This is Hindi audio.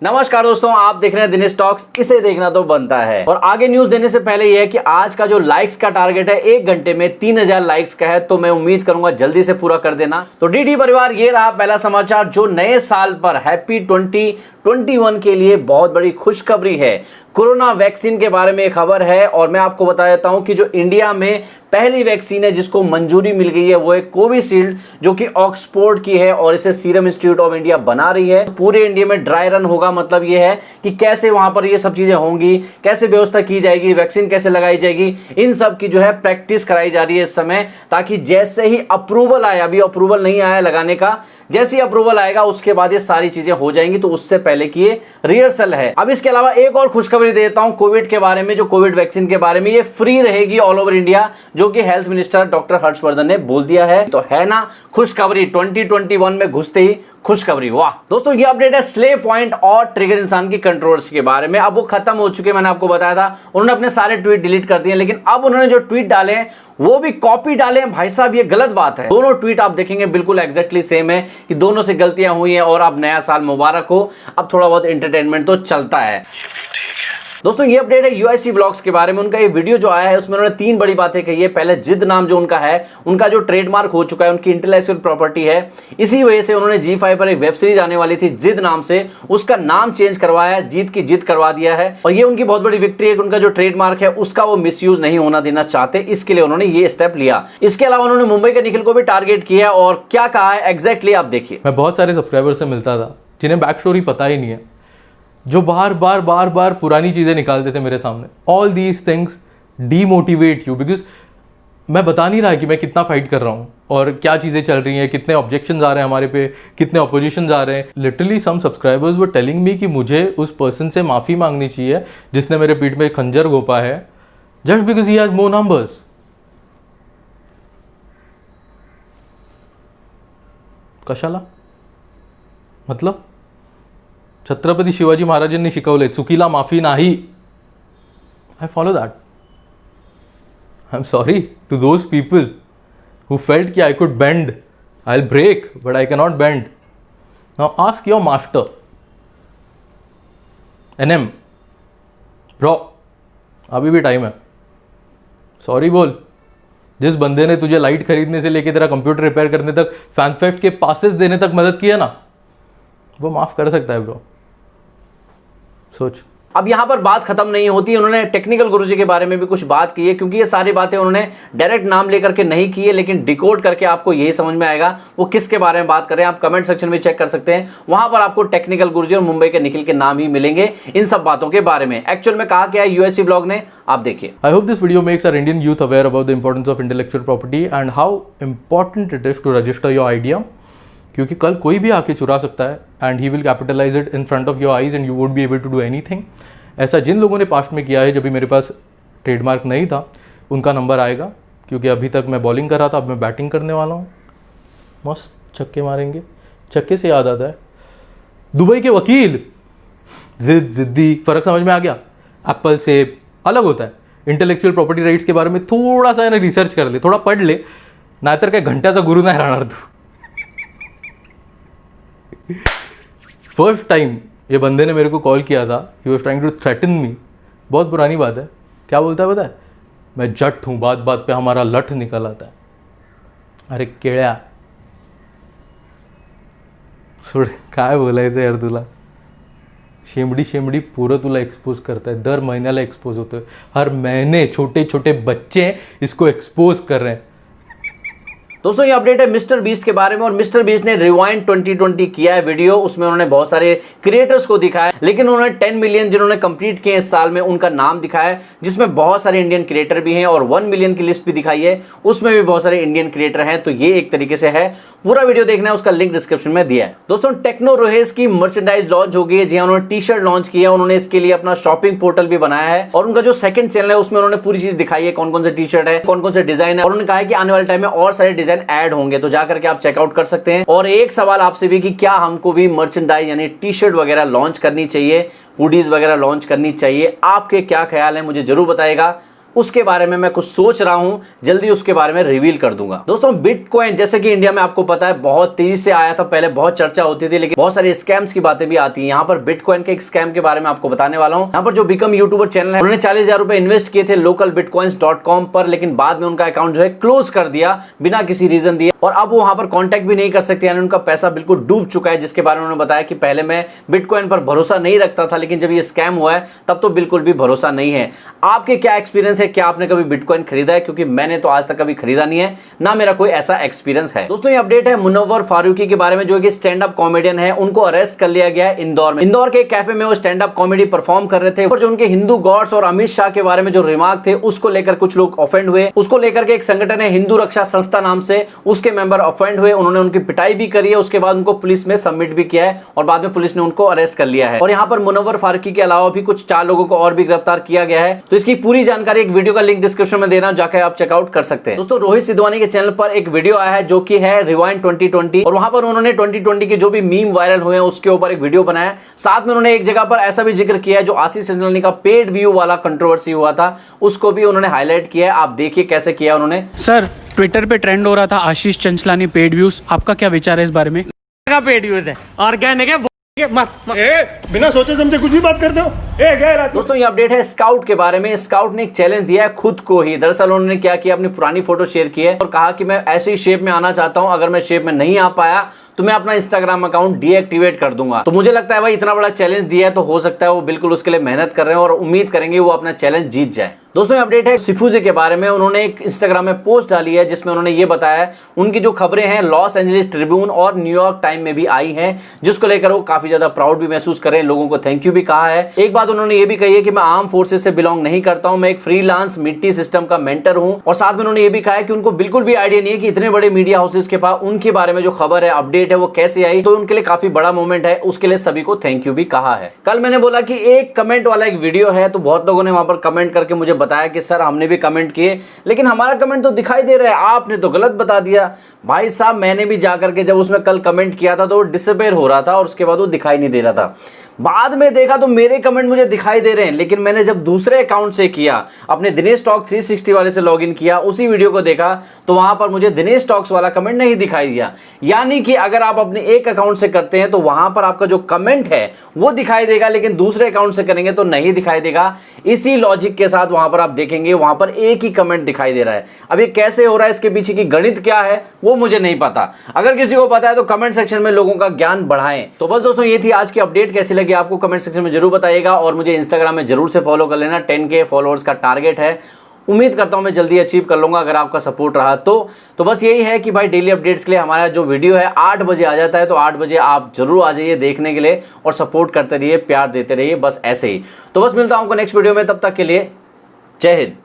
नमस्कार दोस्तों, आप देख रहे हैं दिनेश टॉक्स। इसे देखना तो बनता है। और आगे न्यूज देने से पहले यह है कि आज का जो लाइक्स का टारगेट है 1 घंटे में 3000 लाइक्स का है, तो मैं उम्मीद करूंगा जल्दी से पूरा कर देना। तो डीडी परिवार, ये रहा पहला समाचार जो नए साल पर हैप्पी 2021 के लिए बहुत बड़ी खुशखबरी है। कोरोना वैक्सीन के बारे में एक खबर है और मैं आपको बता देता हूं कि जो इंडिया में पहली वैक्सीन है जिसको मंजूरी मिल गई है वो है कोविशील्ड, जो कि ऑक्सफोर्ड की है और इसे सीरम इंस्टीट्यूट ऑफ इंडिया बना रही है। पूरे इंडिया में ड्राई रन होगा, मतलब ये है कि कैसे वहां पर ये सब चीजें होंगी, कैसे व्यवस्था की जाएगी, वैक्सीन कैसे लगाई जाएगी, इन सब की जो है प्रैक्टिस कराई जा रही है इस समय, ताकि जैसे ही अप्रूवल आया, अभी अप्रूवल नहीं आया लगाने का, जैसे ही अप्रूवल आएगा उसके बाद ये सारी चीजें हो जाएंगी। तो उससे पहले की ये रिहर्सल है। अब इसके अलावा एक और खुशखबरी देता हूं कोविड के बारे में, जो कोविड वैक्सीन के बारे में, ये फ्री रहेगी ऑल ओवर इंडिया, जो कि हेल्थ मिनिस्टर डॉक्टर हर्षवर्धन ने बोल दिया है। तो है ना खुशखबरी, 2021 में घुसते ही खुशखबरी। वाह दोस्तों, ये अपडेट है स्ले पॉइंट और ट्रिगर इंसान की कंट्रोवर्सी के बारे में। अब वो खत्म हो चुके, मैंने आपको बताया था। उन्होंने अपने सारे ट्वीट डिलीट कर दिए, लेकिन अब उन्होंने जो ट्वीट डाले हैं वो भी कॉपी डाले हैं। भाई साहब, ये गलत बात है। दोनों ट्वीट आप देखेंगे बिल्कुल एग्जैक्टली सेम है कि दोनों से गलतियां हुई हैं। और अब नया साल मुबारक हो। अब थोड़ा बहुत एंटरटेनमेंट तो चलता है। दोस्तों, ये अपडेट है यूआईसी ब्लॉग्स के बारे में। उनका ये वीडियो जो आया है उसमें उन्होंने 3 बड़ी बातें कही है। पहले, जिद नाम जो उनका है, उनका जो ट्रेडमार्क हो चुका है, उनकी इंटेलेक्चुअल प्रॉपर्टी है। इसी वजह से उन्होंने जी5 पर एक वेब सीरीज आने वाली थी जिद नाम से, उसका नाम चेंज करवाया, जीत की जिद करवा दिया है। और ये उनकी बहुत बड़ी विक्ट्री है कि उनका जो ट्रेडमार्क है उसका वो मिसयूज नहीं होना देना चाहते, इसके लिए उन्होंने ये स्टेप लिया। इसके अलावा उन्होंने मुंबई के निखिल को भी टारगेट किया और क्या कहा है एग्जैक्टली आप देखिए। मैं बहुत सारे सब्सक्राइबर से मिलता था जिन्हें बैक स्टोरी पता ही नहीं है, जो बार बार पुरानी चीज़ें निकालते थे मेरे सामने। All these things demotivate you, because मैं बता नहीं रहा कि मैं कितना फाइट कर रहा हूँ और क्या चीज़ें चल रही हैं, कितने ऑब्जेक्शंस आ रहे हैं हमारे पे, कितने ऑपोजिशंस आ रहे हैं। Literally some subscribers were telling me कि मुझे उस पर्सन से माफ़ी मांगनी चाहिए जिसने मेरे पीठ में खंजर घोपा है, just because he has more numbers. कशाला मतलब छत्रपती शिवाजी महाराजांनी शिकवले, चुकीला माफी नाही. I follow that. I'm sorry to those people who felt कि I could bend. I'll break, but I cannot bend. Now ask your master. NM. Bro, अभी भी टाइम है. सॉरी बोल. जिस बंदे ने तुझे लाइट खरीदने से लेके तेरा कंप्यूटर रिपेयर करने तक, फैन फेफ्ट के पासेस देने तक मदद किया ना, वो माफ कर सकता है ब्रो. सोच. अब यहां पर बात खत्म नहीं होती. उन्होंने टेक्निकल गुरुजी के बारे में भी कुछ बात की है, क्योंकि ये सारी बातें उन्होंने डायरेक्ट नाम लेकर के नहीं की है, लेकिन डिकोड करके आपको यही समझ में आएगा वो किसके बारे में बात कर रहे हैं. आप कमेंट सेक्शन में चेक कर सकते हैं, वहां पर आपको टेक्निकल गुरुजी और मुंबई के निखिल के नाम ही मिलेंगे इन सब बातों के बारे में. एक्चुअल में कहा क्या है यूएससी ब्लॉग ने, आप देखिए. I hope this video makes our Indian youth aware about the importance of intellectual property and how important it is to register your idea, क्योंकि कल कोई भी आके चुरा सकता है and he will capitalise it in front of your eyes and you would be able to do anything. ऐसा जिन लोगों ने पास्ट में किया है, जब भी मेरे पास ट्रेडमार्क नहीं था, उनका नंबर आएगा, क्योंकि अभी तक मैं बॉलिंग कर रहा था, अब मैं बैटिंग करने वाला हूँ. मस्त छक्के मारेंगे. छक्के से याद आता है, दुबई के वकील जिद्दी, फर्क समझ में आ गया. एप्पल से अलग होता है. इंटेलेक्चुअल प्रॉपर्टी राइट्स के बारे में थोड़ा सा रिसर्च कर ले, थोड़ा पढ़ ले, नाहीतर काय घंट्याचा गुरु नाही राहणार तू. फर्स्ट टाइम ये बंदे ने मेरे को कॉल किया था, he was trying to threaten me. बहुत पुरानी बात है. क्या बोलता है पता है, मैं जट हूँ, बात बात पे हमारा लठ निकल आता है. अरे केळ्या, सोड, काय बोलायचं यार तुला. शेमडी शेमडी पोरं तुला एक्सपोज करताय, दर महिन्याला एक्सपोज होतोय. हर महीने छोटे छोटे बच्चे इसको एक्सपोज कर रहे हैं. दोस्तों, ये अपडेट है मिस्टर बीस्ट के बारे में, और मिस्टर बीस्ट ने रिवाइंड 2020 किया है वीडियो. उसमें उन्होंने बहुत सारे क्रिएटर्स को दिखाया, लेकिन उन्होंने 10 मिलियन जिन्होंने कंप्लीट किए इस साल में उनका नाम दिखाया है, जिसमें बहुत सारे इंडियन क्रिएटर भी हैं, और 1 मिलियन की लिस्ट भी दिखाई है, उसमें भी बहुत सारे इंडियन क्रिएटर हैं. तो ये एक तरीके से है. पूरा वीडियो देखना है, उसका लिंक डिस्क्रिप्शन में दिया है. दोस्तों, टेक्नो रोहेस की मर्चेंडाइज लॉन्च हो गई है. जी हाँ, उन्होंने टी शर्ट लॉन्च किया. उन्होंने इसके लिए अपना शॉपिंग पोर्टल भी बनाया है, और उनका जो सेकंड चैनल है उसमें उन्होंने पूरी चीज दिखाई है, कौन कौन से टी शर्ट है, कौन कौन से डिजाइन है, और उन्होंने कहा है कि आने वाले टाइम में और सारे डिजाइन ऐड होंगे, तो जाकर के आप चेकआउट कर सकते हैं. और एक सवाल आपसे भी कि क्या हमको भी मर्चेंडाइज यानी टी शर्ट वगैरह लॉन्च करनी चाहिए, हुडीज वगैरह लॉन्च करनी चाहिए, आपके क्या ख्याल है, मुझे जरूर बताइएगा. उसके बारे में मैं कुछ सोच रहा हूं, जल्दी उसके बारे में रिवील कर दूंगा। दोस्तों बिटकॉइन जैसे कि इंडिया में आपको पता है बहुत तेजी से आया था, पहले बहुत चर्चा होती थी, लेकिन बहुत सारे स्कैम्स की बातें भी आती है। यहाँ पर बिटकॉइन के एक स्कैम के बारे में आपको बताने वाला हूं। यहाँ पर जो बिकम यूट्यूबर चैनल है, उन्होंने 40,000 रुपए इन्वेस्ट किए थे localbitcoins.com पर, लेकिन बाद में उनका अकाउंट जो है क्लोज कर दिया बिना किसी रीजन दिए, और अब वो वहां पर कांटेक्ट भी नहीं कर सकते, यानी उनका पैसा बिल्कुल डूब चुका है। जिसके बारे में उन्होंने बताया कि पहले मैं बिटकॉइन पर भरोसा नहीं रखता था, लेकिन जब ये स्कैम हुआ है तब तो बिल्कुल भी भरोसा नहीं है। आपके क्या एक्सपीरियंस है, क्या आपने कभी बिटकॉइन खरीदा है? क्योंकि मैंने तो आज तक कभी खरीदा नहीं है, ना मेरा कोई ऐसा एक्सपीरियंस है। दोस्तों ये अपडेट है मुनव्वर फारूकी के बारे में, जो कि स्टैंड अप कॉमेडियन है। उनको अरेस्ट कर लिया गया है इंदौर में। इंदौर के कैफे में वो स्टैंड अप कॉमेडी परफॉर्म कर रहे थे, और जो उनके हिंदू गॉड्स और अमित शाह के बारे में जो रिमार्क थे उसको लेकर कुछ लोग ऑफेंड हुए। उसको लेकर के एक संगठन है हिंदू रक्षा संस्था नाम से, उसके मेंबर ऑफेंड हुए, उन्होंने उनकी पिटाई भी करी है। उसके बाद उनको पुलिस में सबमिट भी किया है और बाद में पुलिस ने उनको अरेस्ट कर लिया है। और यहाँ पर मुनव्वर फारूकी के अलावा भी कुछ 4 लोगों को और भी गिरफ्तार किया गया है। तो इसकी पूरी जानकारी एक वीडियो का लिंक डिस्क्रिप्शन में दे रहा हूं, जाकर आप चेकआउट कर सकते हैं। दोस्तों रोहित सिद्धवानी के चैनल पर एक वीडियो आया है जो कि है रिवाइंड 2020, और वहां पर उन्होंने 2020 के जो भी मीम वायरल हुए हैं उसके ऊपर एक वीडियो बनाया। साथ में उन्होंने एक जगह पर ऐसा भी जिक्र किया है जो आशीष चंचलानी का पेड व्यू वाला कंट्रोवर्सी हुआ था, उसको भी उन्होंने हाईलाइट किया है। आप देखिए कैसे किया उन्होंने। सर ट्विटर पे ट्रेंड हो रहा था आशीष चंचलानी पेड व्यूज, आपका क्या विचार है इस बारे में? का पेड यूज है, ऑर्गेनिक है, बिना सोचे समझे कुछ भी बात करते हो। दोस्तों ये अपडेट है स्काउट के बारे में। स्काउट ने एक चैलेंज दिया है खुद को ही। दरअसल उन्होंने क्या किया, अपनी पुरानी फोटो शेयर की है और कहा कि मैं ऐसी शेप में आना चाहता हूं, अगर मैं शेप में नहीं आ पाया तो मैं अपना इंस्टाग्राम अकाउंट डीएक्टिवेट कर दूंगा। तो मुझे लगता है भाई इतना बड़ा चैलेंज दिया है तो हो सकता है वो बिल्कुल उसके लिए मेहनत कर रहे हैं और उम्मीद करेंगे वो अपना चैलेंज जीत जाए। दोस्तों ये अपडेट है सिफूजे के बारे में। उन्होंने एक इंस्टाग्राम में पोस्ट डाली है जिसमें उन्होंने ये बताया है उनकी जो खबरें हैं लॉस एंजलिस ट्रिब्यून और न्यूयॉर्क टाइम में भी आई हैं, जिसको लेकर वो काफी ज्यादा प्राउड भी महसूस कर रहे हैं, लोगों को थैंक यू भी कहा है। एक बात उन्होंने ये भी कही है कि मैं आर्म फोर्सेस से बिलोंग नहीं करता हूं, मैं एक फ्रीलांस मिट्टी सिस्टम का मेंटर हूं। और साथ में उन्होंने ये भी कहा है कि उनको बिल्कुल भी आइडिया नहीं है कि इतने बड़े मीडिया हाउसेस के पास उनके बारे में जो खबर है, अपडेट है, वो कैसे आई। तो उनके लिए काफी बड़ा मोमेंट है, उसके लिए सभी को थैंक यू भी कहा है। कल मैंने बोला कि एक कमेंट वाला एक वीडियो है, तो बहुत लोगों ने वहां पर कमेंट करके मुझे बताया कि सर हमने भी कमेंट किए लेकिन हमारा कमेंट तो दिखाई दे रहा है, आपने तो गलत बता दिया। भाई साहब मैंने भी जाकर के जब उसमें कल कमेंट किया था तो वो डिसअपीयर हो रहा था और उसके बाद वो दिखाई नहीं दे रहा था। बाद में देखा तो मेरे कमेंट मुझे दिखाई दे रहे हैं, लेकिन मैंने जब दूसरे अकाउंट से किया, अपने दिनेश टॉक 360 वाले से लॉगिन किया, उसी वीडियो को देखा तो वहां पर मुझे दिनेश टॉक्स वाला कमेंट नहीं दिखाई दिया। यानी कि अगर आप अपने एक अकाउंट से करते हैं तो वहां पर आपका जो कमेंट है वो दिखाई देगा, लेकिन दूसरे अकाउंट से करेंगे तो नहीं दिखाई देगा। इसी लॉजिक के साथ वहां पर आप देखेंगे वहां पर एक ही कमेंट दिखाई दे रहा है। अब ये कैसे हो रहा है, इसके पीछे की गणित क्या है वो मुझे नहीं पता। अगर किसी को पता है तो कमेंट सेक्शन में लोगों का ज्ञान बढ़ाएं। तो बस दोस्तों ये थी आज की अपडेट, कैसी लगी आपको कमेंट सेक्शन में जरूर बताइएगा और मुझे इंस्टाग्राम में जरूर से फॉलो कर लेना। 10K फॉलोअर्स का टारगेट है, उम्मीद करता हूं मैं जल्दी अचीव कर लूंगा अगर आपका सपोर्ट रहा तो बस यही है कि भाई डेली अपडेट्स के लिए हमारा जो वीडियो है 8 बजे आ जाता है, तो 8 बजे आप जरूर आ जाइए देखने के लिए और सपोर्ट करते रहिए, प्यार देते रहिए, बस ऐसे ही। तो बस मिलता हूं आपको नेक्स्ट वीडियो में, तब तक के लिए जय हिंद।